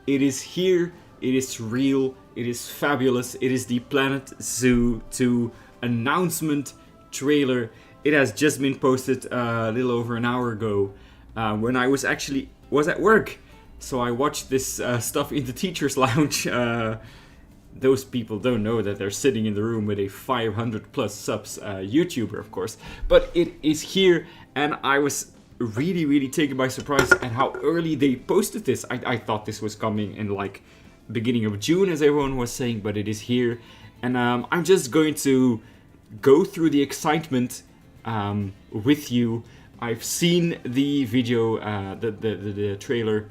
It is here, it is real, it is fabulous. It is the Planet Zoo 2 announcement trailer. It has just been posted a little over an hour ago when I was at work. So I watched this stuff in the teacher's lounge. Those people don't know that they're sitting in the room with a 500 plus subs YouTuber, of course. But it is here, and I was really taken by surprise at how early they posted this. I thought this was coming in like beginning of June, as everyone was saying, but it is here. And I'm just going to go through the excitement with you. I've seen the video, the trailer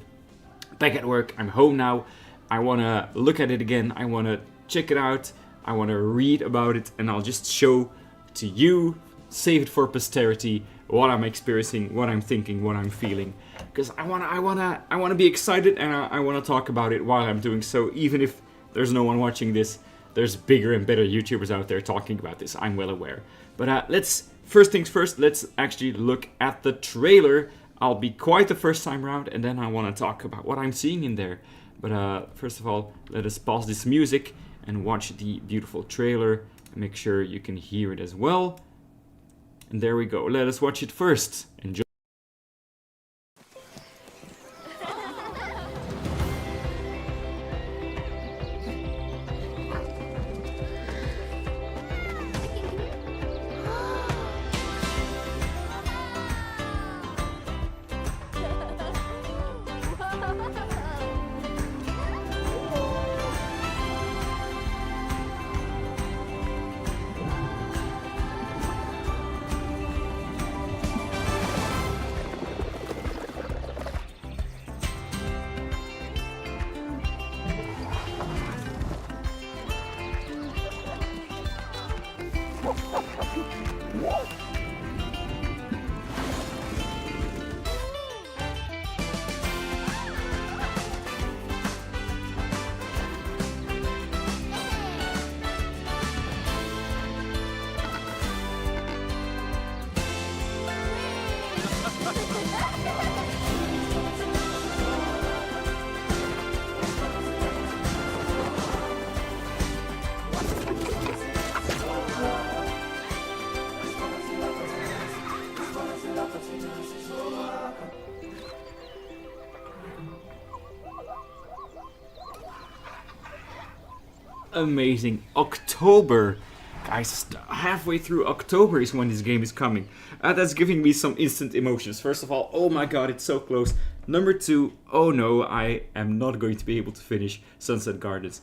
back at work. I'm home now. I want to look at it again. I want to check it out. I want to read about it, and I'll just show to you, save it for posterity, what I'm experiencing, what I'm thinking, what I'm feeling. Because I wanna be excited, and I want to talk about it while I'm doing so. Even if there's no one watching this, there's bigger and better YouTubers out there talking about this. I'm well aware. But first things first. Let's actually look at the trailer. I'll be quiet the first time around, and then I want to talk about what I'm seeing in there. But first of all, let us pause this music and watch the beautiful trailer and make sure you can hear it as well. And there we go. Let us watch it first. Enjoy. Amazing. October. Guys, halfway through October is when this game is coming. That's giving me some instant emotions. First of all, oh my god, it's so close. Number two, oh no, I am not going to be able to finish Sunset Gardens.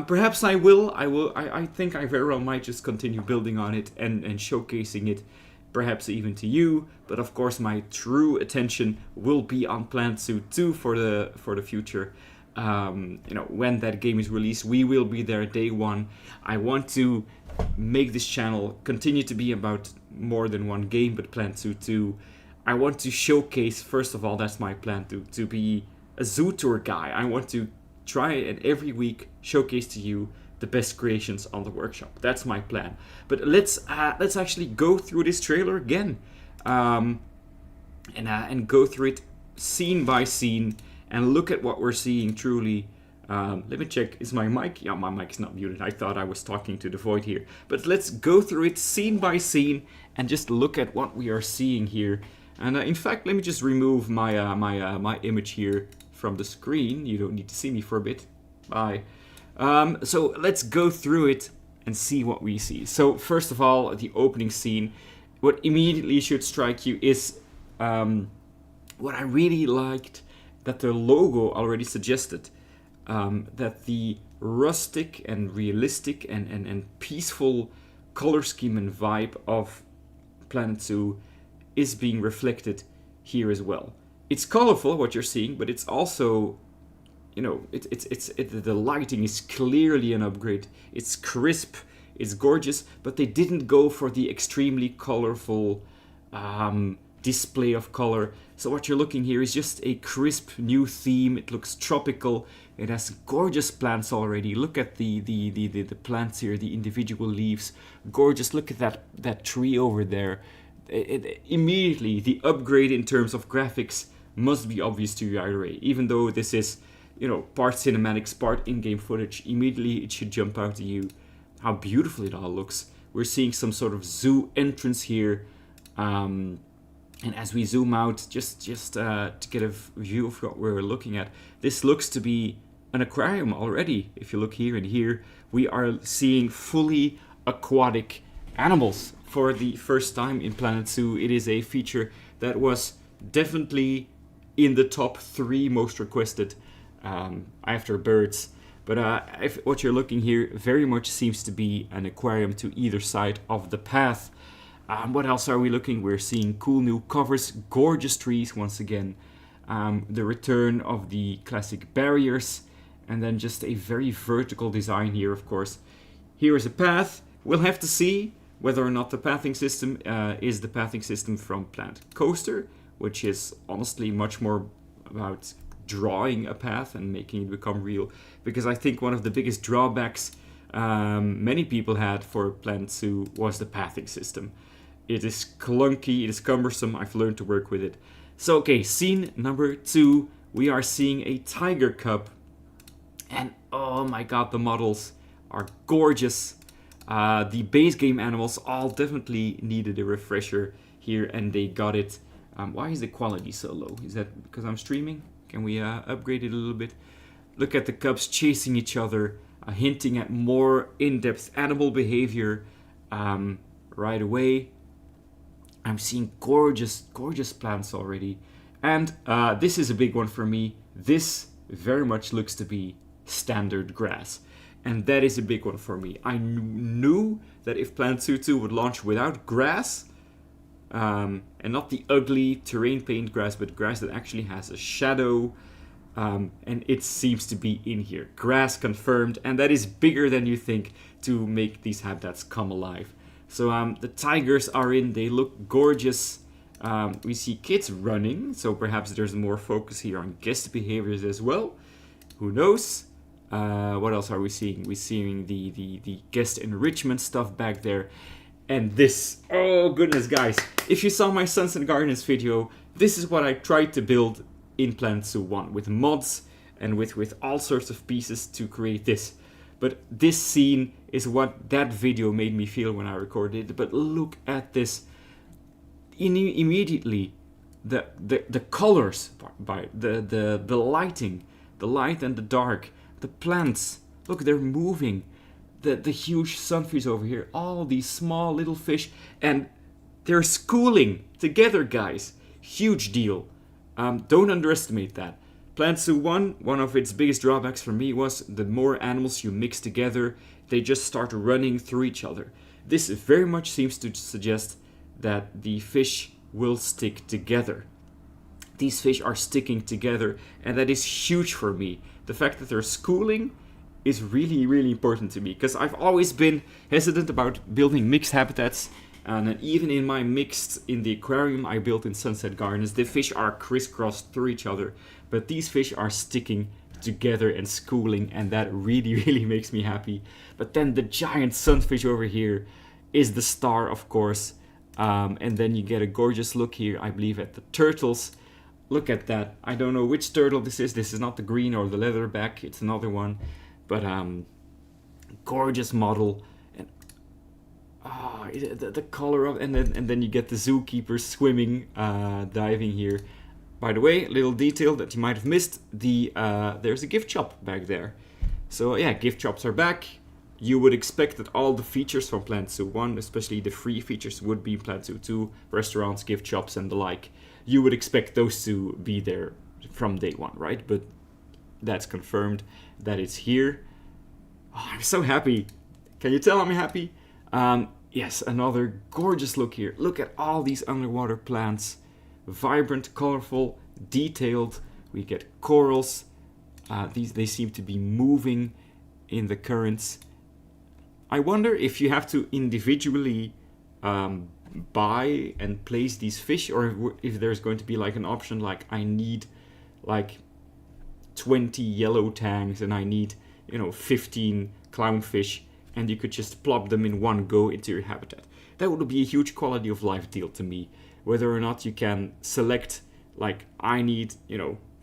Perhaps I will. I think I very well might just continue building on it and showcasing it, perhaps even to you. But of course, my true attention will be on Planet Zoo 2 for the future. When that game is released, we will be there day one. I want to make this channel continue to be about more than one game, but Planet Zoo 2. I want to showcase, first of all, that's my plan, to be a zoo tour guy. I want to try and every week showcase to you the best creations on the workshop. That's my plan. But let's actually go through this trailer again, and go through it scene by scene. And look at what we're seeing truly. Let me check, is my mic? Yeah, my mic's not muted. I thought I was talking to the void here. But let's go through it scene by scene and just look at what we are seeing here. And in fact, let me just remove my image here from the screen. You don't need to see me for a bit. Bye. So let's go through it and see what we see. So first of all, the opening scene. What immediately should strike you is what I really liked, that the logo already suggested, that the rustic and realistic and peaceful color scheme and vibe of Planet Zoo is being reflected here as well. It's colorful, what you're seeing, but it's also, the lighting is clearly an upgrade. It's crisp, it's gorgeous, but they didn't go for the extremely colorful display of color. So what you're looking here is just a crisp new theme. It looks tropical. It has gorgeous plants already. Look at the plants here, the individual leaves. Gorgeous. Look at that tree over there. Immediately, the upgrade in terms of graphics must be obvious to you right away. Even though this is part cinematics, part in-game footage, immediately it should jump out to you how beautiful it all looks. We're seeing some sort of zoo entrance here, and as we zoom out, just to get a view of what we're looking at, this looks to be an aquarium already. If you look here and here, we are seeing fully aquatic animals for the first time in Planet Zoo. It is a feature that was definitely in the top 3 most requested after birds. But what you're looking here very much seems to be an aquarium to either side of the path. What else are we looking? We're seeing cool new covers, gorgeous trees once again, the return of the classic barriers, and then just a very vertical design here, of course. Here is a path. We'll have to see whether or not the pathing system is the pathing system from Planet Coaster, which is honestly much more about drawing a path and making it become real. Because I think one of the biggest drawbacks many people had for Planet Zoo was the pathing system. It is clunky, it is cumbersome, I've learned to work with it. So okay, scene number 2, we are seeing a tiger cub. And oh my god, the models are gorgeous. The base game animals all definitely needed a refresher here, and they got it. Why is the quality so low? Is that because I'm streaming? Can we upgrade it a little bit? Look at the cubs chasing each other, hinting at more in-depth animal behavior right away. I'm seeing gorgeous plants already. And this is a big one for me. This very much looks to be standard grass. And that is a big one for me. I knew that if Planet Zoo 2 would launch without grass, and not the ugly terrain paint grass, but grass that actually has a shadow, and it seems to be in here. Grass confirmed, and that is bigger than you think to make these habitats come alive. So the tigers are in, they look gorgeous. We see kids running, so perhaps there's more focus here on guest behaviors as well. Who knows? What else are we seeing? We're seeing the guest enrichment stuff back there. And this, oh goodness guys, if you saw my Suns and Gardens video, this is what I tried to build in Planet Zoo 1 with mods and with all sorts of pieces to create this. But this scene is what that video made me feel when I recorded it. But look at this. Immediately, the colors, by the lighting, the light and the dark, the plants, look, they're moving. The huge sunfish over here, all these small little fish, and they're schooling together, guys. Huge deal. Don't underestimate that. Planet Zoo 1, one of its biggest drawbacks for me was the more animals you mix together, they just start running through each other. This very much seems to suggest that the fish will stick together. These fish are sticking together, and that is huge for me. The fact that they're schooling is really important to me, because I've always been hesitant about building mixed habitats, and even in my mixed in the aquarium I built in Sunset Gardens, the fish are crisscrossed through each other, but these fish are sticking together and schooling, and that really makes me happy. But then the giant sunfish over here is the star, of course, and then you get a gorgeous look here, I believe, at the turtles. Look at that. I don't know which turtle this is. This is not the green or the leatherback, it's another one. But gorgeous model, and the color of, and then you get the zookeeper swimming, diving here. By the way, little detail that you might have missed: there's a gift shop back there. So yeah, gift shops are back. You would expect that all the features from Planet Zoo 1, especially the free features, would be in Planet Zoo 2, restaurants, gift shops, and the like. You would expect those to be there from day one, right? But that's confirmed that it's here. Oh, I'm so happy. Can you tell I'm happy? Yes, another gorgeous look here. Look at all these underwater plants. Vibrant, colorful, detailed. We get corals. They seem to be moving in the currents. I wonder if you have to individually buy and place these fish, or if there's going to be like an option like I need like 20 yellow tangs and I need 15 clownfish, and you could just plop them in one go into your habitat. That would be a huge quality of life deal to me. Whether or not you can select like I need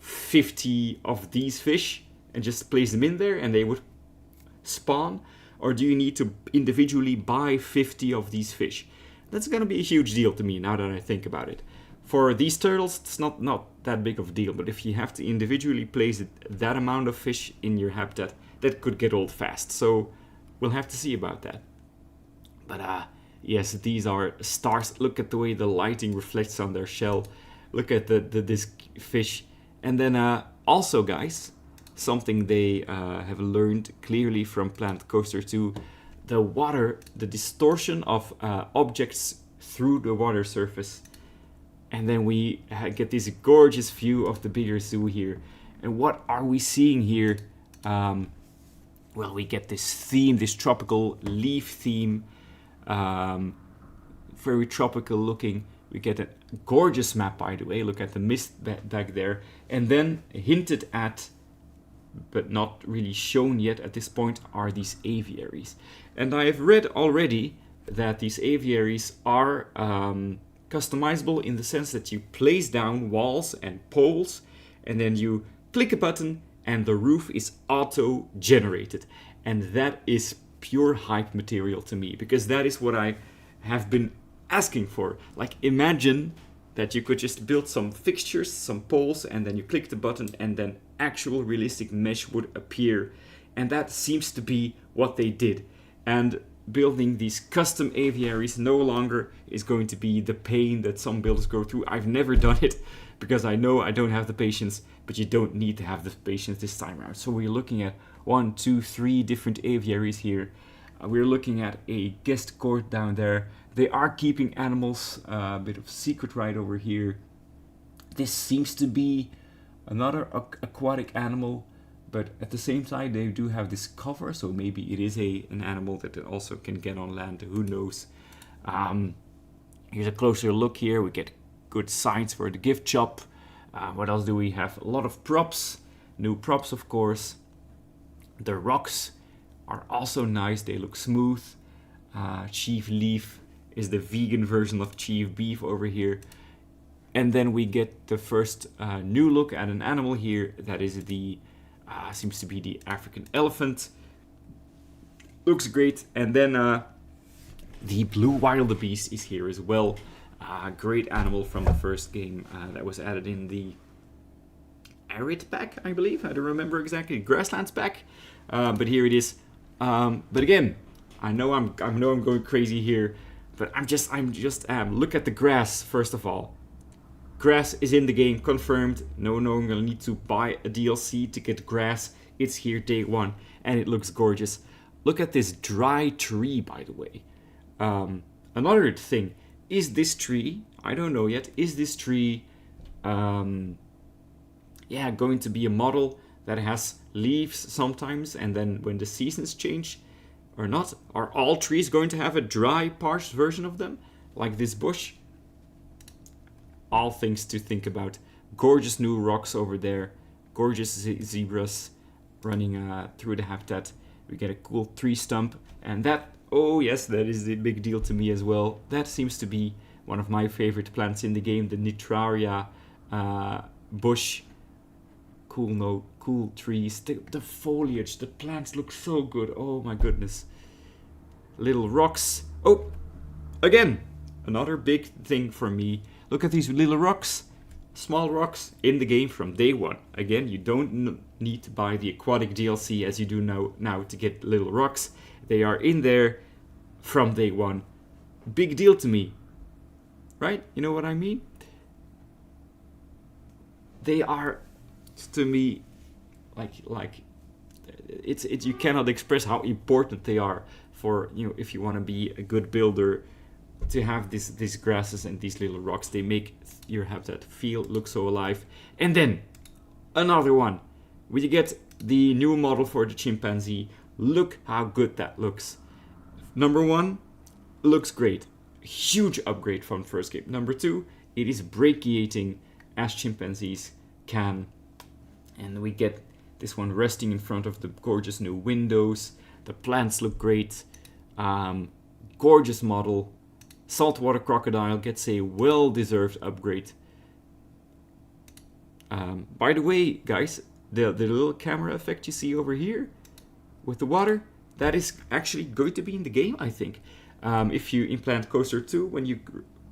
50 of these fish and just place them in there and they would spawn? Or do you need to individually buy 50 of these fish? That's gonna be a huge deal to me now that I think about it. For these turtles, it's not that big of a deal, but if you have to individually place that amount of fish in your habitat, that could get old fast. So we'll have to see about that. But yes, these are stars. Look at the way the lighting reflects on their shell. Look at this fish. And then also, guys, something they have learned clearly from Planet Coaster 2, the water, the distortion of objects through the water surface. And then we get this gorgeous view of the bigger zoo here. And what are we seeing here? Well, we get this theme, this tropical leaf theme. Very tropical looking. We get a gorgeous map, by the way. Look at the mist back there. And then hinted at, but not really shown yet at this point, are these aviaries. And I have read already that these aviaries are customizable in the sense that you place down walls and poles and then you click a button and the roof is auto-generated. And that is pure hype material to me, because that is what I have been asking for. Like, imagine that you could just build some fixtures, some poles, and then you click the button and then actual realistic mesh would appear. And that seems to be what they did. And building these custom aviaries no longer is going to be the pain that some builders go through. I've never done it because I know I don't have the patience, but you don't need to have the patience this time around. So we're looking at 1, 2, 3 different aviaries here. We're looking at a guest court down there. They are keeping animals, a bit of secret right over here. This seems to be another aquatic animal, but at the same time they do have this cover, so maybe it is an animal that also can get on land, who knows. Here's a closer look here. We get good signs for the gift shop. What else do we have? A lot of props, new props of course. The rocks are also nice, they look smooth. Chief Leaf is the vegan version of Chief Beef over here. And then we get the first new look at an animal here. That is the, seems to be the African elephant. Looks great. And then the blue wildebeest is here as well. Great animal from the first game that was added in the Arid pack, I believe. I don't remember exactly. Grasslands pack. But here it is. But again, I know I'm going crazy here, but I'm just look at the grass first of all. Grass is in the game, confirmed. No, I'm gonna need to buy a DLC to get grass. It's here day one, and it looks gorgeous. Look at this dry tree, by the way. Another thing, is this tree, I don't know yet, is this tree, going to be a model that has leaves sometimes, and then when the seasons change or not? Are all trees going to have a dry, parched version of them, like this bush? All things to think about. Gorgeous new rocks over there. Gorgeous zebras running through the habitat. We get a cool tree stump. And that, oh yes, that is the big deal to me as well. That seems to be one of my favorite plants in the game, the Nitraria bush. Cool trees. The foliage, the plants look so good. Oh my goodness. Little rocks. Oh, again, another big thing for me. Look at these little rocks. Small rocks in the game from day one. Again, you don't need to buy the aquatic DLC as you do now to get little rocks. They are in there from day one. Big deal to me. Right? You know what I mean? They are, to me, like it's you cannot express how important they are for, you know, if you want to be a good builder, to have these grasses and these little rocks. They make your habitat look so alive. And then another one, we get the new model for the chimpanzee. Look how good that looks. Number one, looks great, huge upgrade from the first game. Number two, it is brachiating as chimpanzees can. And we get this one resting in front of the gorgeous new windows. The plants look great. Gorgeous model. Saltwater crocodile gets a well-deserved upgrade. By the way, guys, the little camera effect you see over here with the water, that is actually going to be in the game, I think. If you implant Coaster 2, when you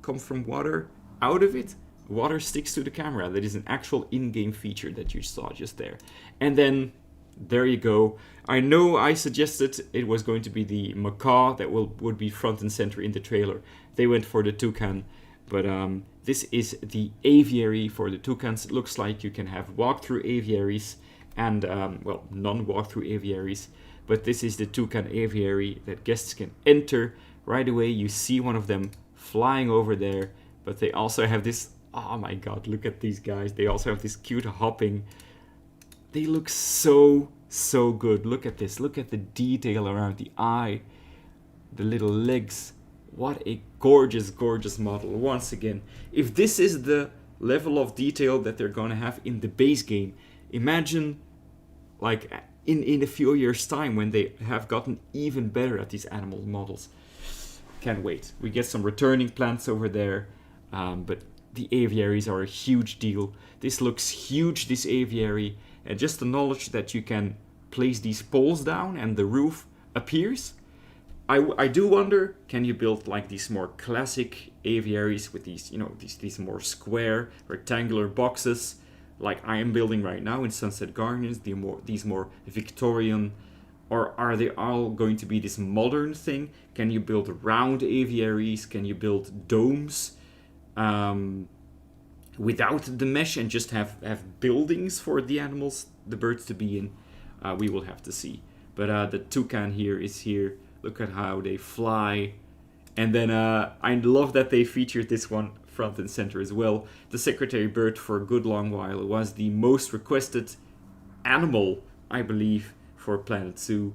come from water out of it, water sticks to the camera. That is an actual in-game feature that you saw just there. And then, there you go. I know I suggested it was going to be the macaw that would be front and center in the trailer. They went for the toucan, but this is the aviary for the toucans. It looks like you can have walk-through aviaries and, well, non-walk-through aviaries. But this is the toucan aviary that guests can enter. Right away, you see one of them flying over there. But they also have this... Oh my god, look at these guys. They also have this cute hopping. They look so good. Look at this. Look at the detail around the eye. The little legs. What a gorgeous model. Once again, if this is the level of detail that they're going to have in the base game, imagine like in a few years' time when they have gotten even better at these animal models. Can't wait. We get some returning plants over there, but the aviaries are a huge deal. This looks huge, this aviary, and just the knowledge that you can place these poles down and the roof appears. I do wonder, can you build like these more classic aviaries with these, you know, these more square, rectangular boxes, like I am building right now in Sunset Gardens, these more Victorian, or are they all going to be this modern thing? Can you build round aviaries? Can you build domes without the mesh and just have buildings for the animals, the birds to be in? We will have to see. But the toucan here is here. Look at how they fly. And then I love that they featured this one front and center as well. The secretary bird for a good long while was the most requested animal, I believe, for Planet Zoo.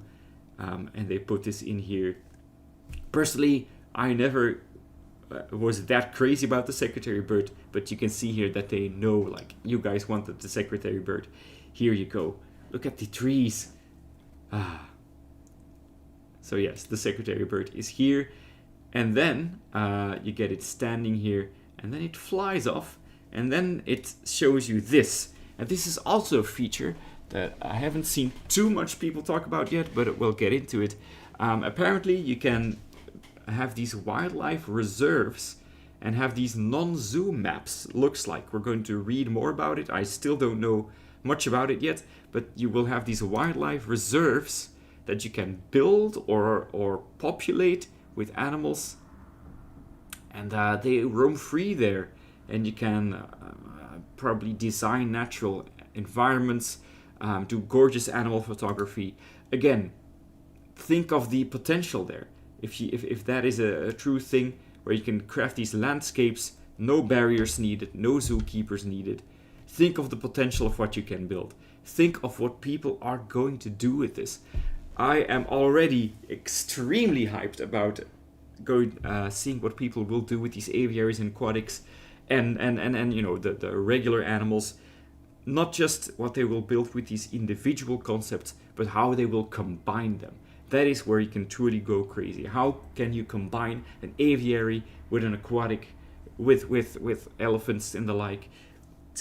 And they put this in here. Personally, I never was that crazy about the secretary bird, but you can see here that they know, like, you guys wanted the secretary bird. Here you go. Look at the trees. So yes, the secretary bird is here. And then you get it standing here, and then it flies off, and then it shows you this. And this is also a feature that I haven't seen too much people talk about yet, but we'll get into it. Apparently you can have these wildlife reserves and have these non-zoo maps. Looks like we're going to read more about it. I still don't know much about it yet, but you will have these wildlife reserves that you can build or populate with animals, and they roam free there, and you can probably design natural environments, do gorgeous animal photography. Again, think of the potential there. If that is a true thing where you can craft these landscapes, no barriers needed, no zookeepers needed. Think of the potential of what you can build. Think of what people are going to do with this. I am already extremely hyped about going, seeing what people will do with these aviaries and aquatics, and you know, the regular animals. Not just what they will build with these individual concepts, but how they will combine them. That is where you can truly go crazy. How can you combine an aviary with an aquatic, with elephants and the like?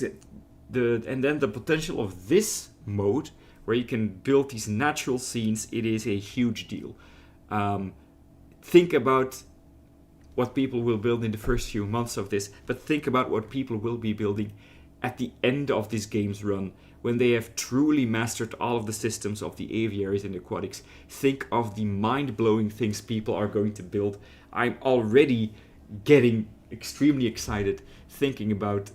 And then the potential of this mode, where you can build these natural scenes, it is a huge deal. Think about what people will build in the first few months of this, but think about what people will be building at the end of this game's run, when they have truly mastered all of the systems of the aviaries and aquatics. Think of the mind-blowing things people are going to build. I'm already getting extremely excited thinking about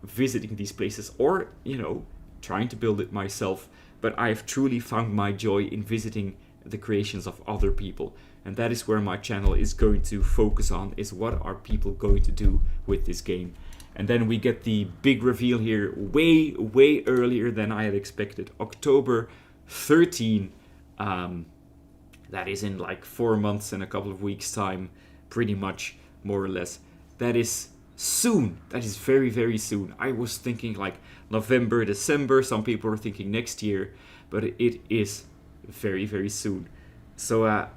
visiting these places, or, you know, trying to build it myself. But I've truly found my joy in visiting the creations of other people. And that is where my channel is going to focus on, is what are people going to do with this game. And then we get the big reveal here way earlier than I had expected. October 13. That is in like 4 months and a couple of weeks time, pretty much, more or less. That is soon. That is very soon. I was thinking like November, December. Some people were thinking next year, but it is very soon. So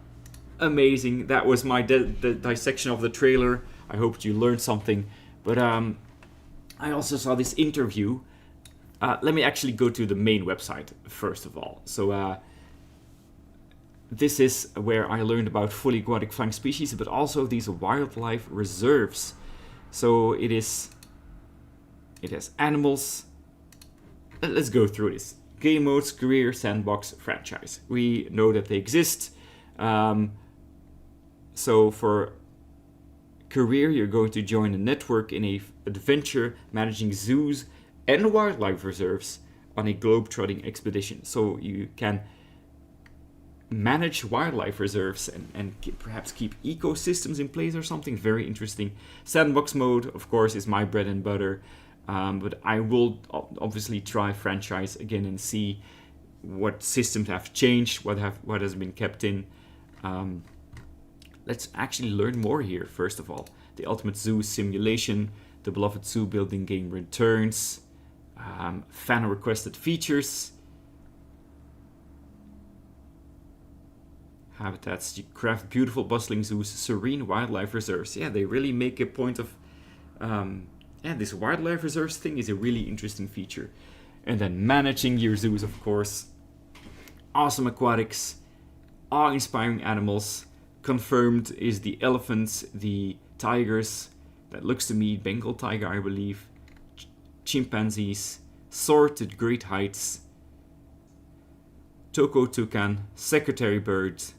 amazing. That was my the dissection of the trailer. I hope you learned something. But I also saw this interview Let me actually go to the main website first of all. So this is where I learned about fully aquatic flying species, but also these wildlife reserves. So it has animals. Let's go through this. Game modes, career, sandbox, franchise. We know that they exist. So for career, you're going to join a network in a adventure managing zoos and wildlife reserves on a globe-trotting expedition. So you can manage wildlife reserves and perhaps keep ecosystems in place or something very interesting. Sandbox mode, of course, is my bread and butter. But I will obviously try franchise again and see what systems have changed, what has been kept in. Let's actually learn more here. First of all, the Ultimate Zoo simulation, the beloved zoo building game returns, fan requested features, habitats. You craft beautiful, bustling zoos, serene wildlife reserves. Yeah, they really make a point of. This wildlife reserves thing is a really interesting feature. And then managing your zoos, of course. Awesome aquatics, awe-inspiring animals. Confirmed is the elephants, the tigers. That looks to me Bengal tiger, I believe. Chimpanzees, soar to great heights. Toko toucan, secretary birds.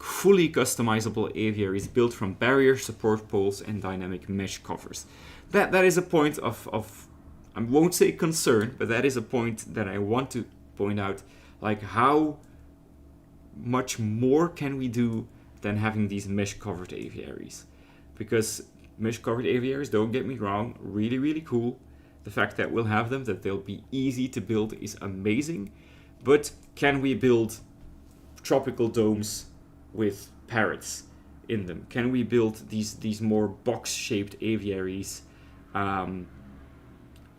Fully customizable aviaries built from barrier support poles and dynamic mesh covers. That is a point of I won't say concern, but that is a point that I want to point out. Like, how much more can we do than having these mesh covered aviaries? Because mesh covered aviaries, don't get me wrong, really, really cool. The fact that we'll have them, that they'll be easy to build, is amazing. But can we build tropical domes with parrots in them? Can we build these more box-shaped aviaries,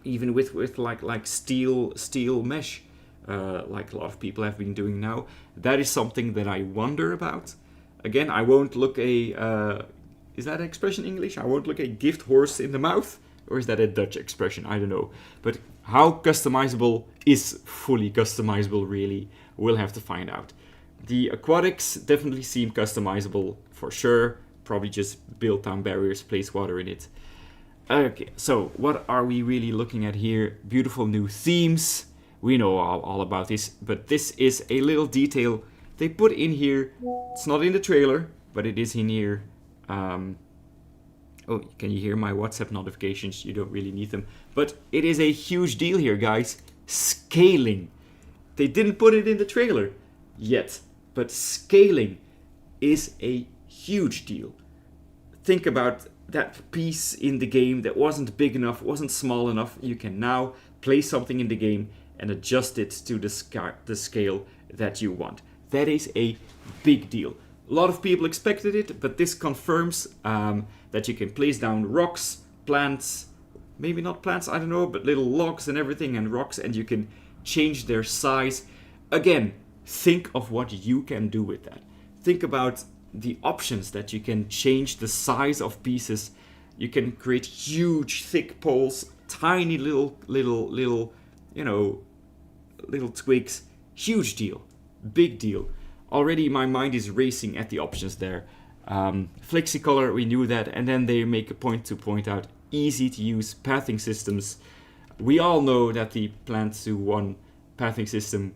even with like steel mesh, like a lot of people have been doing now? That is something that I wonder about. Again, I won't look is that expression English? I won't look a gift horse in the mouth, or is that a Dutch expression? I don't know. But how customizable is fully customizable, really? We'll have to find out. The aquatics definitely seem customizable for sure. Probably just build down barriers, place water in it. Okay, so what are we really looking at here? Beautiful new themes. We know all about this, but this is a little detail they put in here. It's not in the trailer, but it is in here. Oh, can you hear my WhatsApp notifications? You don't really need them. But it is a huge deal here, guys. Scaling. They didn't put it in the trailer yet, but scaling is a huge deal. Think about that piece in the game that wasn't big enough, wasn't small enough. You can now place something in the game and adjust it to the scale that you want. That is a big deal. A lot of people expected it, but this confirms that you can place down rocks, plants, maybe not plants, I don't know, but little logs and everything and rocks, and you can change their size. Again, think of what you can do with that. Think about the options that you can change the size of pieces. You can create huge, thick poles, tiny little, little twigs. Huge deal. Big deal. Already my mind is racing at the options there. Flexicolor, we knew that, and then they make a point to point out easy to use pathing systems. We all know that the Plant Zoo 1 pathing system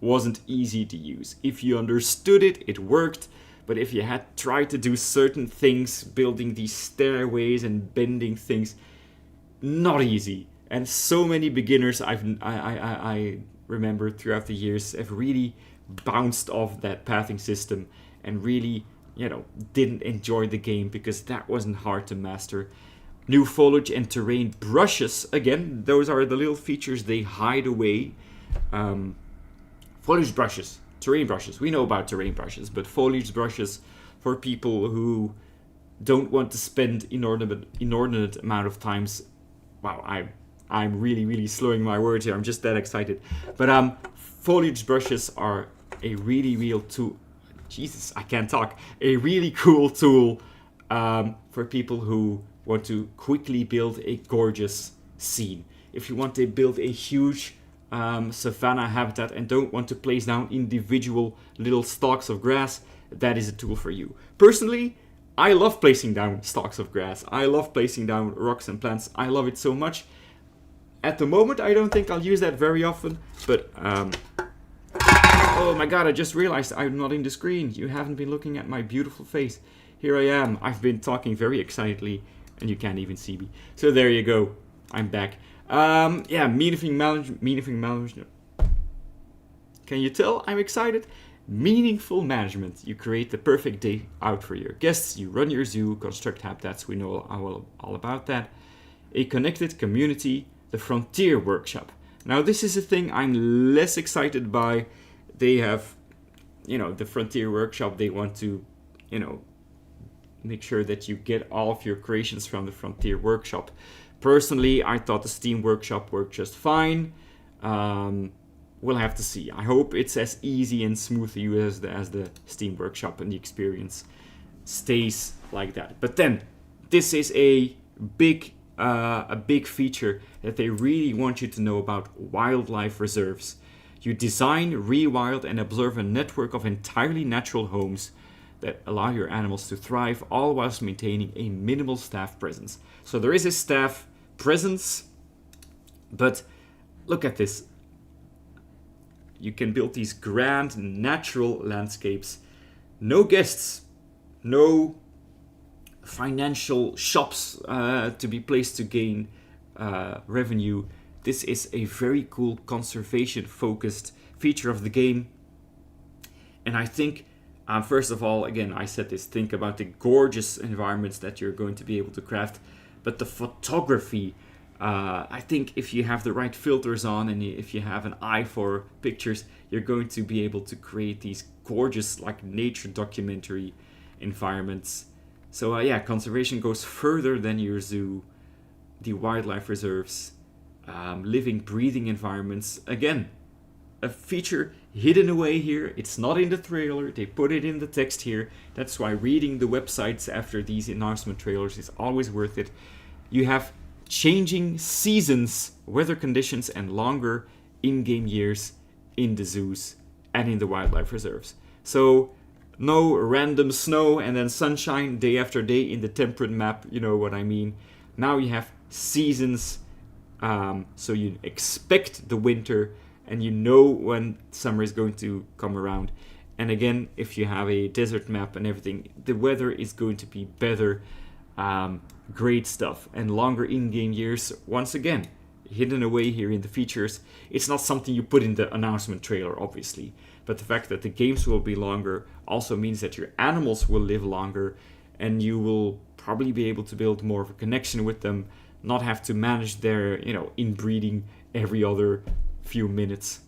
wasn't easy to use. If you understood it, it worked, but if you had tried to do certain things, building these stairways and bending things, not easy. And so many beginners I remember throughout the years have really bounced off that pathing system and really, didn't enjoy the game because that wasn't hard to master. New foliage and terrain brushes, again, those are the little features they hide away. Foliage brushes, terrain brushes, we know about terrain brushes, but foliage brushes for people who don't want to spend inordinate amount of times. Wow, I'm really slowing my words here, I'm just that excited. But foliage brushes are a really real tool. Jesus, I can't talk. A really cool tool for people who want to quickly build a gorgeous scene. if you want to build a huge savanna habitat and don't want to place down individual little stalks of grass, that is a tool for you. Personally, I love placing down stalks of grass. I love placing down rocks and plants. I love it so much. At the moment, I don't think I'll use that very often, but oh my god, I just realized I'm not in the screen. You haven't been looking at my beautiful face. Here I am. I've been talking very excitedly, and you can't even see me. So there you go. I'm back. Yeah, meaningful management. Can you tell I'm excited? Meaningful management. You create the perfect day out for your guests. You run your zoo, construct habitats. We know all about that. A connected community. The Frontier Workshop. Now, this is a thing I'm less excited by. They have, the Frontier Workshop. They want to, make sure that you get all of your creations from the Frontier Workshop. Personally, I thought the Steam Workshop worked just fine. We'll have to see. I hope it's as easy and smooth to use as the Steam Workshop and the experience stays like that. But then, this is a big feature that they really want you to know about: wildlife reserves. You design, rewild, and observe a network of entirely natural homes that allow your animals to thrive, all whilst maintaining a minimal staff presence. So there is a staff presence, but look at this. You can build these grand natural landscapes. No guests, no financial shops to be placed to gain revenue. This is a very cool conservation-focused feature of the game. And I think, first of all, again, I said this, think about the gorgeous environments that you're going to be able to craft. But the photography, I think if you have the right filters on and if you have an eye for pictures, you're going to be able to create these gorgeous, like, nature documentary environments. So yeah, conservation goes further than your zoo. The wildlife reserves, living, breathing environments. Again, a feature hidden away here. It's not in the trailer. They put it in the text here. That's why reading the websites after these announcement trailers is always worth it. You have changing seasons, weather conditions, and longer in-game years in the zoos and in the wildlife reserves. So no random snow and then sunshine day after day in the temperate map, you know what I mean. Now you have seasons, so you expect the winter and you know when summer is going to come around. And again, if you have a desert map and everything, the weather is going to be better. Great stuff. And longer in-game years, once again, hidden away here in the features. It's not something you put in the announcement trailer, obviously. But the fact that the games will be longer also means that your animals will live longer and you will probably be able to build more of a connection with them, not have to manage their, inbreeding every other few minutes.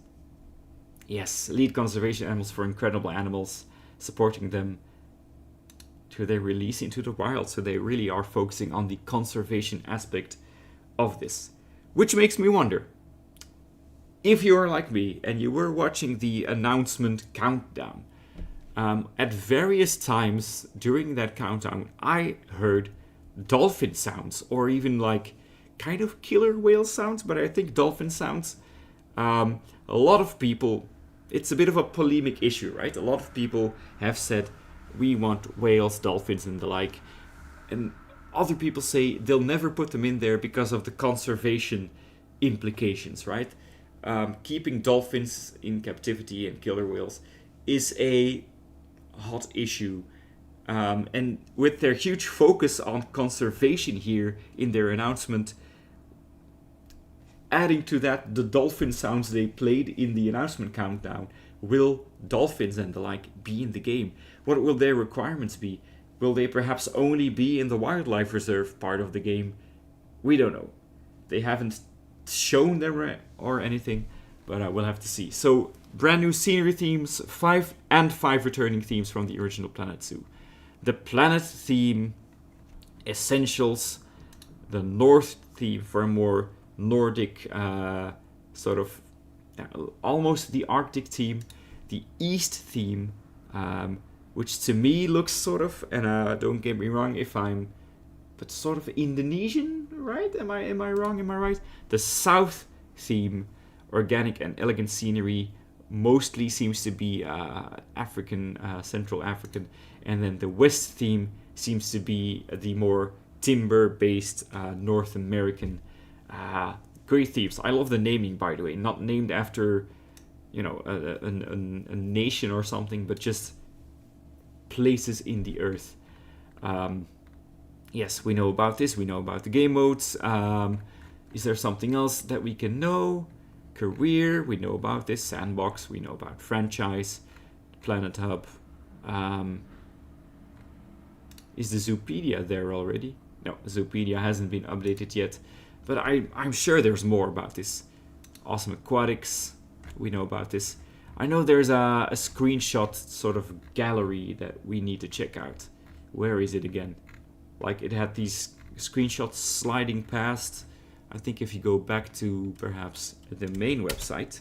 Yes, lead conservation animals for incredible animals, supporting them to their release into the wild. So they really are focusing on the conservation aspect of this. Which makes me wonder, if you are like me and you were watching the announcement countdown, at various times during that countdown, I heard dolphin sounds, or even like kind of killer whale sounds, but I think dolphin sounds. A lot of people, it's a bit of a polemic issue, right? A lot of people have said, we want whales, dolphins, and the like. And other people say they'll never put them in there because of the conservation implications, right? Keeping dolphins in captivity and killer whales is a hot issue. And with their huge focus on conservation here in their announcement, adding to that the dolphin sounds they played in the announcement countdown, will dolphins and the like be in the game? What will their requirements be? Will they perhaps only be in the wildlife reserve part of the game? We don't know. They haven't shown them or anything, but we'll have to see. So, brand new scenery themes, 5 returning themes from the original Planet Zoo. The Planet theme, Essentials, the North theme for a more Nordic sort of almost the Arctic theme, the East theme, which to me looks sort of, and don't get me wrong if I'm but sort of Indonesian, right? Am I wrong? Am I right? The south theme, organic and elegant scenery, mostly seems to be African, Central African, and then the west theme seems to be the more timber-based North American. Great themes. I love the naming, by the way. Not named after, a nation or something, but just places in the earth. Yes, we know about this. We know about the game modes. Is there something else that we can know? Career, we know about this. Sandbox, we know about franchise. Planet Hub. Is the Zoopedia there already? No, Zoopedia hasn't been updated yet. But I'm sure there's more about this. Awesome Aquatics, we know about this. I know there's a screenshot sort of gallery that we need to check out. Where is it again? Like, it had these screenshots sliding past. I think if you go back to perhaps the main website.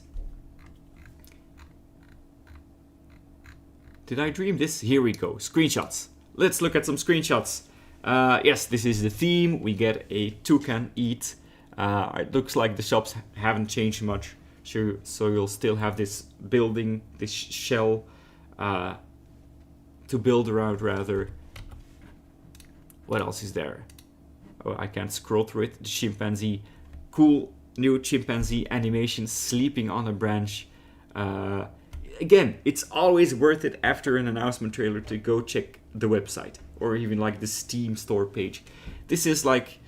Did I dream this? Here we go. Screenshots. Let's look at some screenshots. Yes, this is the theme. We get a toucan eat. It looks like the shops haven't changed much. Sure, so you'll still have this building, this shell to build around, rather. What else is there? Oh, I can't scroll through it. The chimpanzee. Cool new chimpanzee animation sleeping on a branch. Again, it's always worth it after an announcement trailer to go check the website or even like the Steam store page. This is like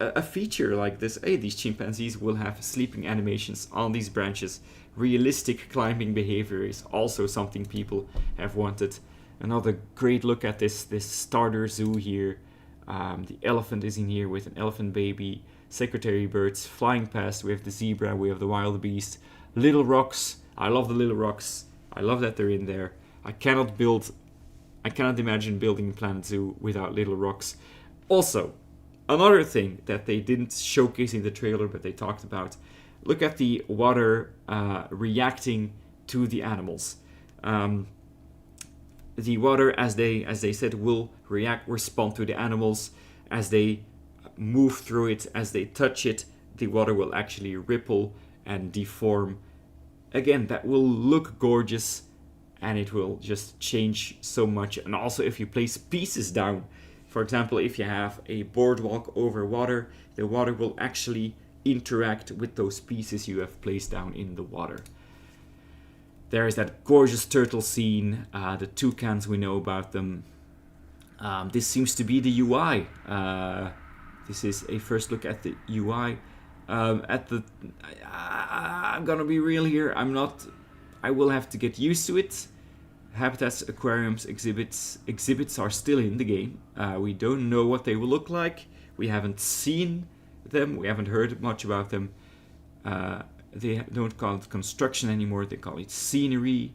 a feature like this. Hey, these chimpanzees will have sleeping animations on these branches. Realistic climbing behavior is also something people have wanted. Another great look at this starter zoo here. The elephant is in here with an elephant baby. Secretary birds flying past. We have the zebra, we have the wild beast. Little rocks. I love the little rocks. I love that they're in there. I cannot imagine building Planet Zoo without little rocks. Also, another thing that they didn't showcase in the trailer, but they talked about. Look at the water reacting to the animals. The water, as they said, will respond to the animals as they move through it, as they touch it. The water will actually ripple and deform. Again, that will look gorgeous, and it will just change so much. And also, if you place pieces down, for example, if you have a boardwalk over water, the water will actually interact with those pieces you have placed down in the water. There is that gorgeous turtle scene, the toucans, we know about them. This seems to be the UI. This is a first look at the UI. I'm gonna be real here. I will have to get used to it. Habitats, aquariums, exhibits are still in the game. We don't know what they will look like. We haven't seen them. We haven't heard much about them. They don't call it construction anymore. They call it scenery,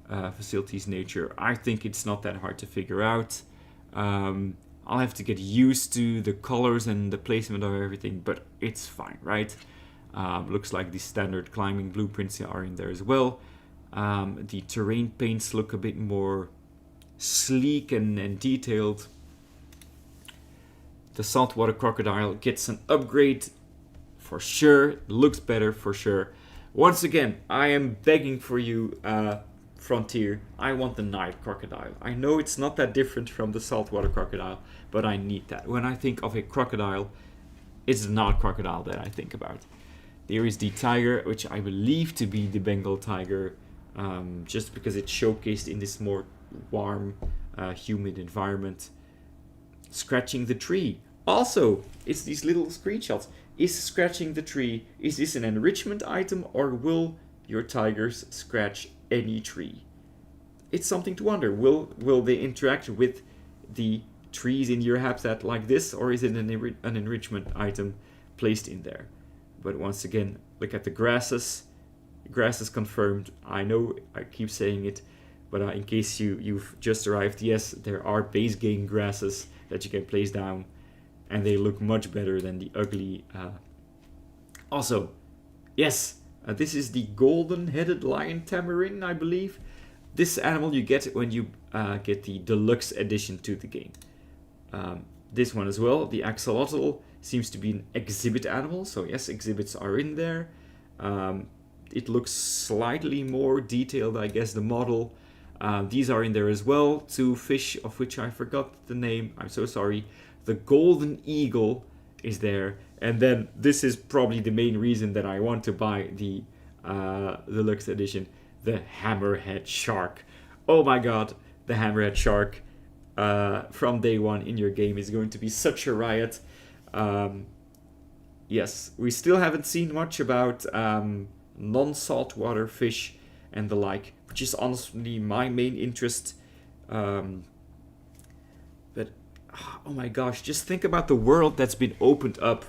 facilities, nature. I think it's not that hard to figure out. I'll have to get used to the colors and the placement of everything, but it's fine, right? Looks like the standard climbing blueprints are in there as well. The terrain paints look a bit more sleek and detailed. The saltwater crocodile gets an upgrade for sure. Looks better for sure. Once again, I am begging for you, Frontier. I want the night crocodile. I know it's not that different from the saltwater crocodile, but I need that. When I think of a crocodile, it's the night crocodile that I think about. There is the tiger, which I believe to be the Bengal tiger, just because it's showcased in this more warm, humid environment. Scratching the tree. Also, it's these little screenshots. Is scratching the tree, is this an enrichment item, or will your tigers scratch any tree? It's something to wonder. Will they interact with the trees in your habitat like this, or is it an enrichment item placed in there? But once again, look at the grasses. Grass is confirmed. I know I keep saying it, but in case you've just arrived, yes, there are base game grasses that you can place down, and they look much better than the ugly. Also, yes, this is the golden-headed lion tamarin, I believe. This animal you get when you get the deluxe edition to the game. this one as well. The axolotl seems to be an exhibit animal, so yes, exhibits are in there. It looks slightly more detailed, I guess, the model. These are in there as well. 2 fish, of which I forgot the name. I'm so sorry. The golden eagle is there. And then this is probably the main reason that I want to buy the deluxe edition. The hammerhead shark. Oh my god, the hammerhead shark from day one in your game is going to be such a riot. Yes, we still haven't seen much about non-saltwater fish and the like, which is honestly my main interest. But oh my gosh, just think about the world that's been opened up.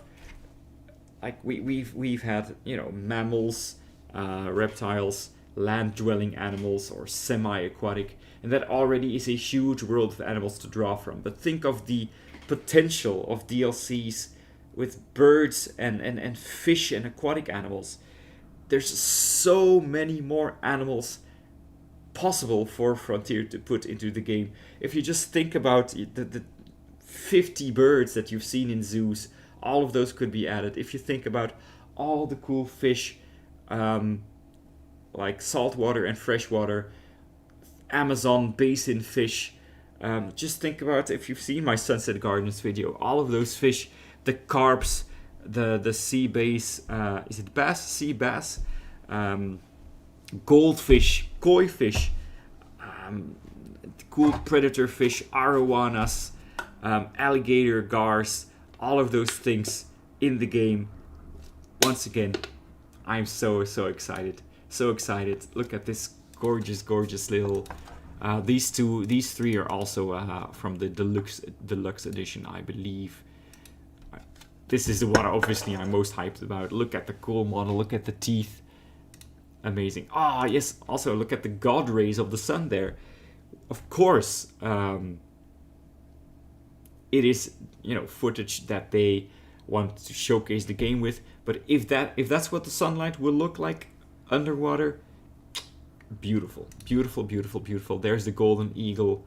Like we've had, you know, mammals, reptiles, land-dwelling animals, or semi-aquatic, and that already is a huge world of animals to draw from. But think of the potential of DLCs with birds and fish and aquatic animals. There's so many more animals possible for Frontier to put into the game. If you just think about the 50 birds that you've seen in zoos, all of those could be added. If you think about all the cool fish, like saltwater and freshwater, Amazon basin fish, just think about, if you've seen my Sunset Gardens video, all of those fish, the carps, the sea bass, is it bass? Sea bass, goldfish, koi fish, cool predator fish, arowanas, alligator gars, all of those things in the game. Once again, I'm so excited. So excited. Look at this gorgeous little... these 3 are also from the deluxe edition, I believe. This is the one obviously I'm most hyped about. Look at the cool model, look at the teeth. Amazing. Ah, yes, also look at the god rays of the sun there. Of course, it is, you know, footage that they want to showcase the game with, but if that's what the sunlight will look like underwater, beautiful. There's the golden eagle.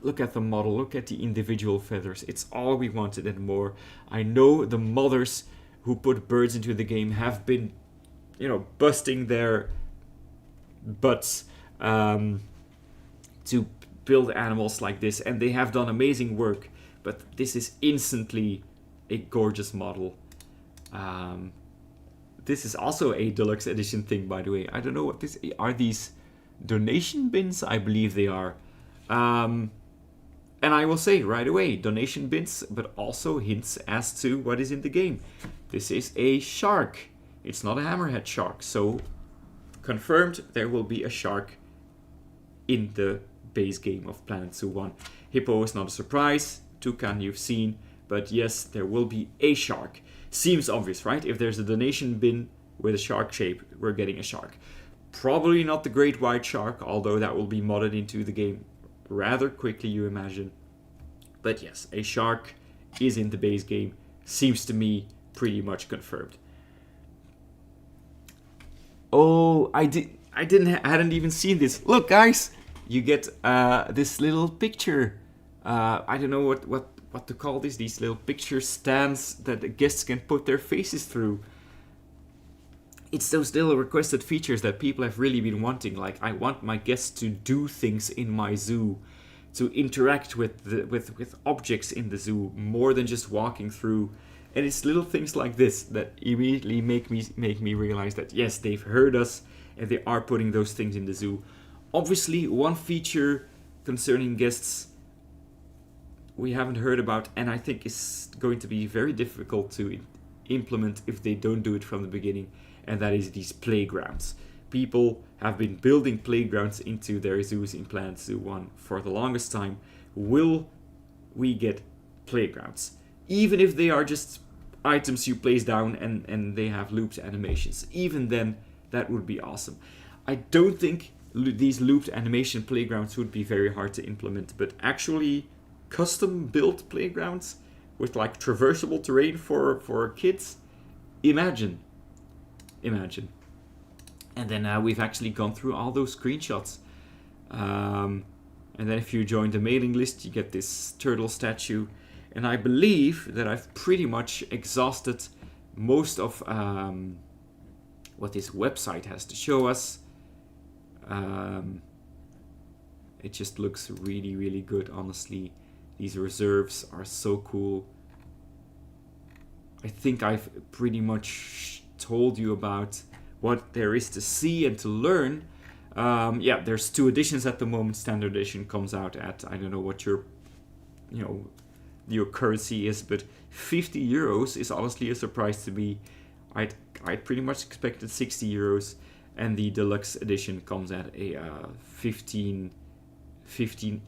Look at the model, look at the individual feathers. It's all we wanted and more. I know the mothers who put birds into the game have been, you know, busting their butts to build animals like this, and they have done amazing work, but this is instantly a gorgeous model. This is also a deluxe edition thing, by the way. I don't know what this are. These donation bins? I believe they are. And I will say right away, donation bins, but also hints as to what is in the game. This is a shark. It's not a hammerhead shark, so confirmed there will be a shark in the base game of Planet Zoo 1. Hippo is not a surprise. Toucan you've seen, but yes, there will be a shark. Seems obvious, right? If there's a donation bin with a shark shape, we're getting a shark. Probably not the great white shark, although that will be modded into the game rather quickly, you imagine. But yes, a shark is in the base game. Seems to me pretty much confirmed. Oh, I hadn't even seen this. Look, guys, you get this little picture. I don't know what to call this. These little picture stands that the guests can put their faces through. It's those little requested features that people have really been wanting. Like, I want my guests to do things in my zoo, to interact with objects in the zoo more than just walking through. And it's little things like this that immediately make me realize that yes, they've heard us and they are putting those things in the zoo. Obviously, one feature concerning guests we haven't heard about, and I think is going to be very difficult to implement if they don't do it from the beginning, and that is these playgrounds. People have been building playgrounds into their zoos in Planet Zoo 1 for the longest time. Will we get playgrounds? Even if they are just items you place down and they have looped animations. Even then, that would be awesome. I don't think these looped animation playgrounds would be very hard to implement, but actually custom built playgrounds with like traversable terrain for kids, imagine. And then we've actually gone through all those screenshots, and And then if you join the mailing list, you get this turtle statue. And I believe that I've pretty much exhausted most of what this website has to show us. It just looks really, really good, honestly. These reserves are so cool. I think I've pretty much told you about what there is to see and to learn. Yeah, there's 2 editions at the moment. Standard edition comes out at, I don't know what your currency is, but 50 euros is honestly a surprise to me. I'd pretty much expected 60 euros, and the deluxe edition comes at a 15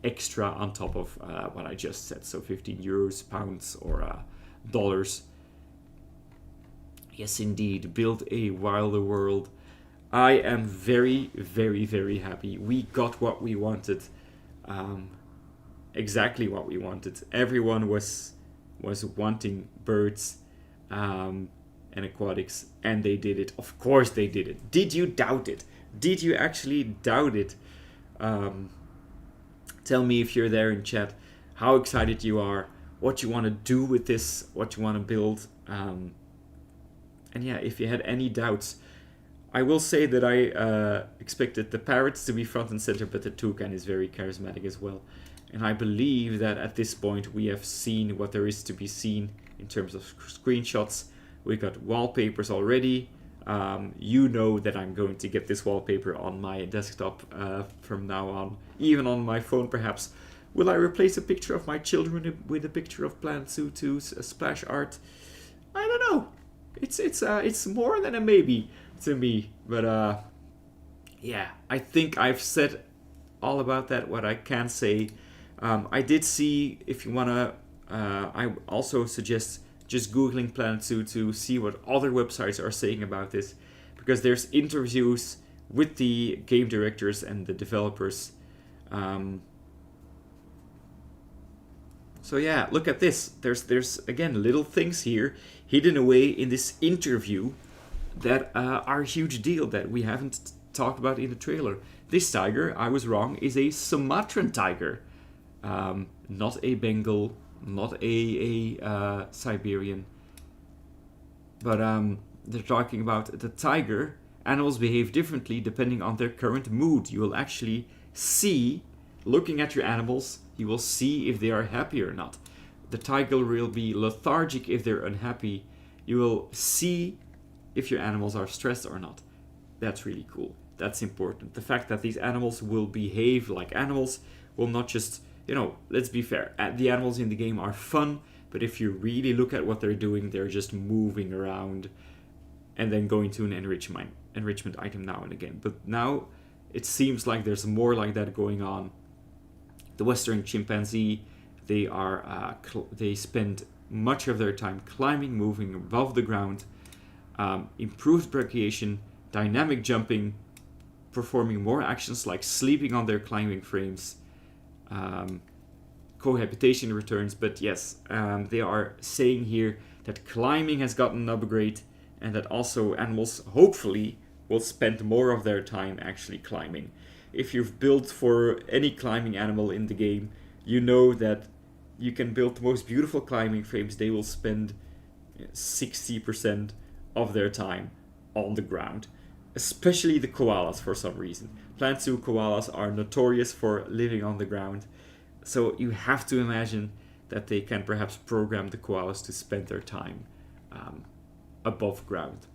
extra on top of what I just said, so 15 euros, pounds, or dollars. Yes, indeed, build a wilder world. I am very, very, very happy. We got what we wanted. Exactly what we wanted. Everyone was wanting birds and aquatics, and they did it. Of course they did it. Did you doubt it? Did you actually doubt it? Tell me if you're there in chat how excited you are, what you want to do with this, what you want to build. And yeah, if you had any doubts, I will say that I expected the parrots to be front and center, but the toucan is very charismatic as well. And I believe that at this point we have seen what there is to be seen in terms of screenshots. We got wallpapers already. You know that I'm going to get this wallpaper on my desktop from now on, even on my phone perhaps. Will I replace a picture of my children with a picture of Planet Zoo 2's splash art? I don't know. It's more than a maybe to me, but yeah, I think I've said all about that what I can say. I did see, if you wanna, I also suggest just googling Planet Zoo to see what other websites are saying about this, because there's interviews with the game directors and the developers. So yeah, look at this. There's again little things here hidden away in this interview that are a huge deal that we haven't talked about in the trailer. This tiger, I was wrong, is a Sumatran tiger, not a Bengal, not a Siberian. But they're talking about the tiger. Animals behave differently depending on their current mood. You will actually see, looking at your animals, you will see if they are happy or not. The tiger will be lethargic if they're unhappy. You will see if your animals are stressed or not. That's really cool. That's important. The fact that these animals will behave like animals will not just, let's be fair. The animals in the game are fun, but if you really look at what they're doing, they're just moving around and then going to an enrichment item now and again. But now it seems like there's more like that going on. The Western chimpanzee, they spend much of their time climbing, moving above the ground, improved brachiation, dynamic jumping, performing more actions like sleeping on their climbing frames, cohabitation returns. But yes, they are saying here that climbing has gotten an upgrade, and that also animals hopefully will spend more of their time actually climbing. If you've built for any climbing animal in the game, you know that you can build the most beautiful climbing frames. They will spend 60% of their time on the ground, especially the koalas for some reason. Planet Zoo koalas are notorious for living on the ground, so you have to imagine that they can perhaps program the koalas to spend their time above ground.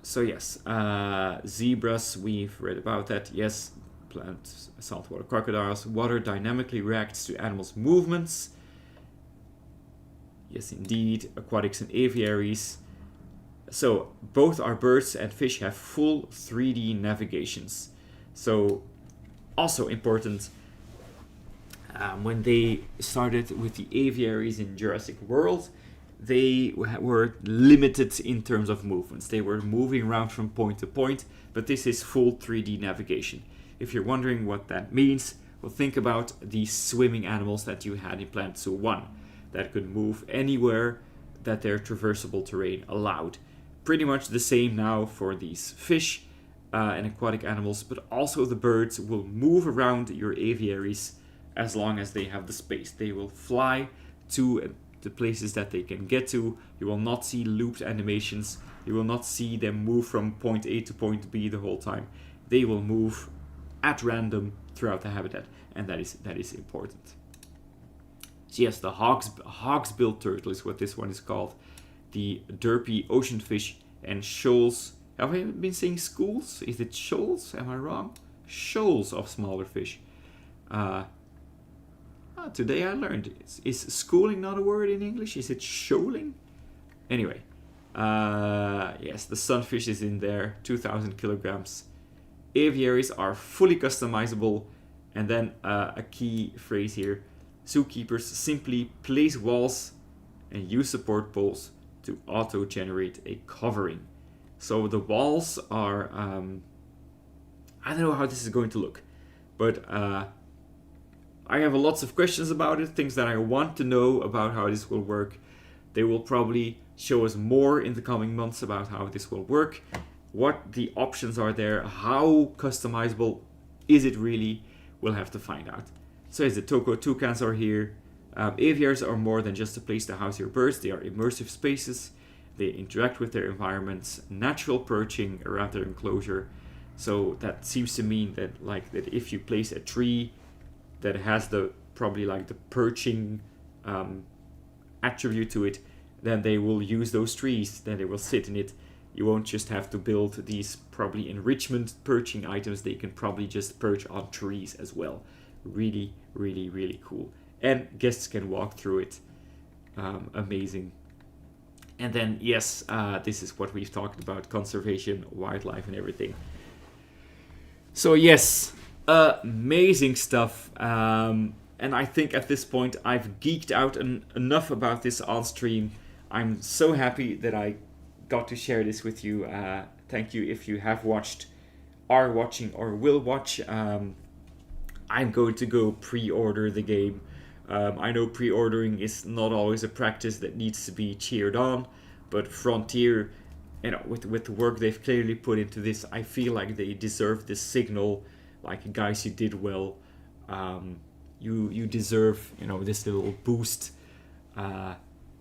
So yes, zebras, we've read about that. Yes, plant saltwater crocodiles. Water dynamically reacts to animals' movements. Yes, indeed. Aquatics and aviaries. So both our birds and fish have full 3D navigations. So also important, when they started with the aviaries in Jurassic World, they were limited in terms of movements. They were moving around from point to point, but this is full 3D navigation. If you're wondering what that means, well, think about the swimming animals that you had in Planet Zoo 1 that could move anywhere that their traversable terrain allowed. Pretty much the same now for these fish. and aquatic animals, but also the birds will move around your aviaries as long as they have the space. They will fly to the places that they can get to. You will not see looped animations. You will not see them move from point A to point B the whole time. They will move at random throughout the habitat, and that is important. So yes, the hawksbill turtle is what this one is called. The derpy ocean fish and shoals. Have I been saying schools? Is it shoals? Am I wrong? Shoals of smaller fish. Today I learned. Is schooling not a word in English? Is it shoaling? Anyway, yes, the sunfish is in there, 2,000 kilograms. Aviaries are fully customizable. And then a key phrase here. Zookeepers simply place walls and use support poles to auto-generate a covering. So the walls are, I don't know how this is going to look, but I have lots of questions about it, things that I want to know about how this will work. They will probably show us more in the coming months about how this will work, what the options are there, how customizable is it really. We'll have to find out. So as the Toko toucans are here. Aviaries are more than just a place to house your birds. They are immersive spaces. They interact with their environments, natural perching around their enclosure. So that seems to mean that that if you place a tree that has the probably the perching attribute to it, then they will use those trees, then they will sit in it. You won't just have to build these probably enrichment perching items. They can probably just perch on trees as well. Really, really, really cool. And guests can walk through it. Amazing. And then, yes, this is what we've talked about, conservation, wildlife, and everything. So, yes, amazing stuff. And I think at this point I've geeked out enough about this on stream. I'm so happy that I got to share this with you. Thank you if you have watched, are watching, or will watch. I'm going to go pre-order the game. I know pre-ordering is not always a practice that needs to be cheered on, but Frontier, with the work they've clearly put into this, I feel like they deserve this signal. Like, guys, you did well. You deserve this little boost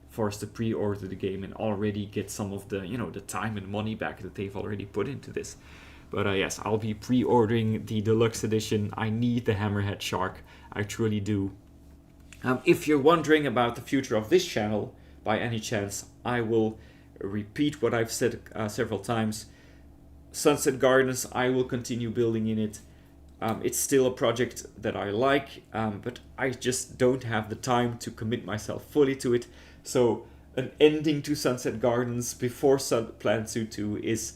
for us to pre-order the game and already get some of the the time and money back that they've already put into this. But yes, I'll be pre-ordering the deluxe edition. I need the Hammerhead Shark. I truly do. If you're wondering about the future of this channel, by any chance, I will repeat what I've said several times. Sunset Gardens, I will continue building in it. It's still a project that I like, but I just don't have the time to commit myself fully to it. So an ending to Sunset Gardens before Plant Zoo 2 is,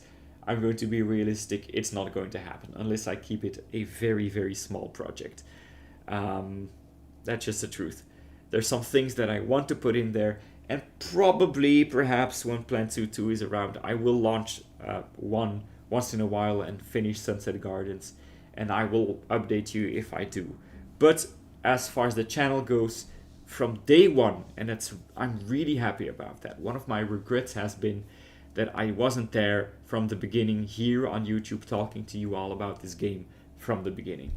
I'm going to be realistic, it's not going to happen unless I keep it a very, very small project. That's just the truth. There's some things that I want to put in there, and probably, perhaps, when Plant Zoo 2 is around, I will launch one once in a while and finish Sunset Gardens, and I will update you if I do. But as far as the channel goes, from day one, and I'm really happy about that. One of my regrets has been that I wasn't there from the beginning here on YouTube talking to you all about this game from the beginning.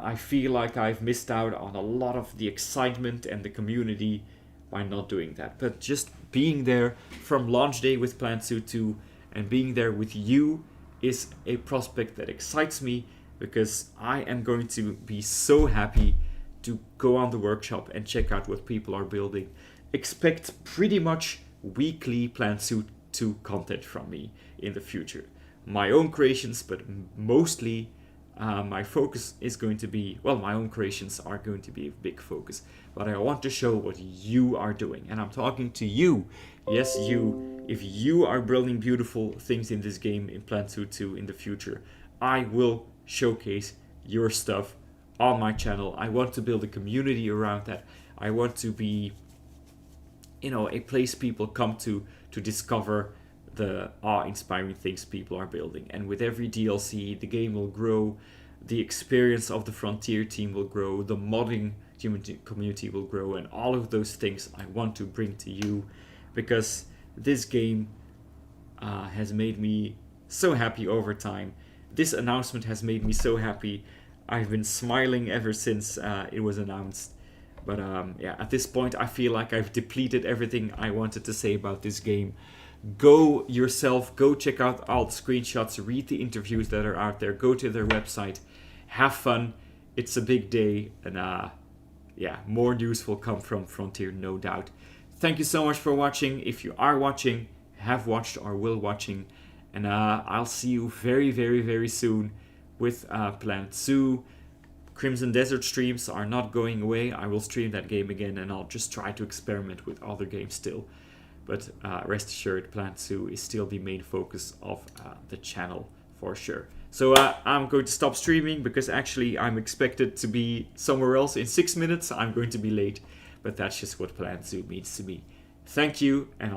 I feel like I've missed out on a lot of the excitement and the community by not doing that. But just being there from launch day with Plant Zoo 2 and being there with you is a prospect that excites me, because I am going to be so happy to go on the workshop and check out what people are building. Expect pretty much weekly Plant Zoo 2 content from me in the future. My own creations, but mostly my focus is going to be, well, my own creations are going to be a big focus, but I want to show what you are doing. And I'm talking to you. Yes, you. If you are building beautiful things in this game, in Plant Zoo 2 in the future, I will showcase your stuff on my channel. I want to build a community around that. I want to be, a place people come to discover the awe-inspiring things people are building. And with every DLC, the game will grow, the experience of the Frontier team will grow, the modding community will grow, and all of those things I want to bring to you, because this game has made me so happy over time. This announcement has made me so happy. I've been smiling ever since it was announced. But yeah, at this point, I feel like I've depleted everything I wanted to say about this game. Go yourself, go check out all the screenshots, read the interviews that are out there, go to their website, have fun. It's a big day, and yeah, more news will come from Frontier, no doubt. Thank you so much for watching. If you are watching, have watched, or will watching, and I'll see you very, very, very soon with Planet Zoo. Crimson Desert streams are not going away. I will stream that game again, and I'll just try to experiment with other games still. But rest assured, Planet Zoo is still the main focus of the channel for sure. So I'm going to stop streaming because actually I'm expected to be somewhere else in 6 minutes. I'm going to be late, but that's just what Planet Zoo means to me. Thank you, and I'll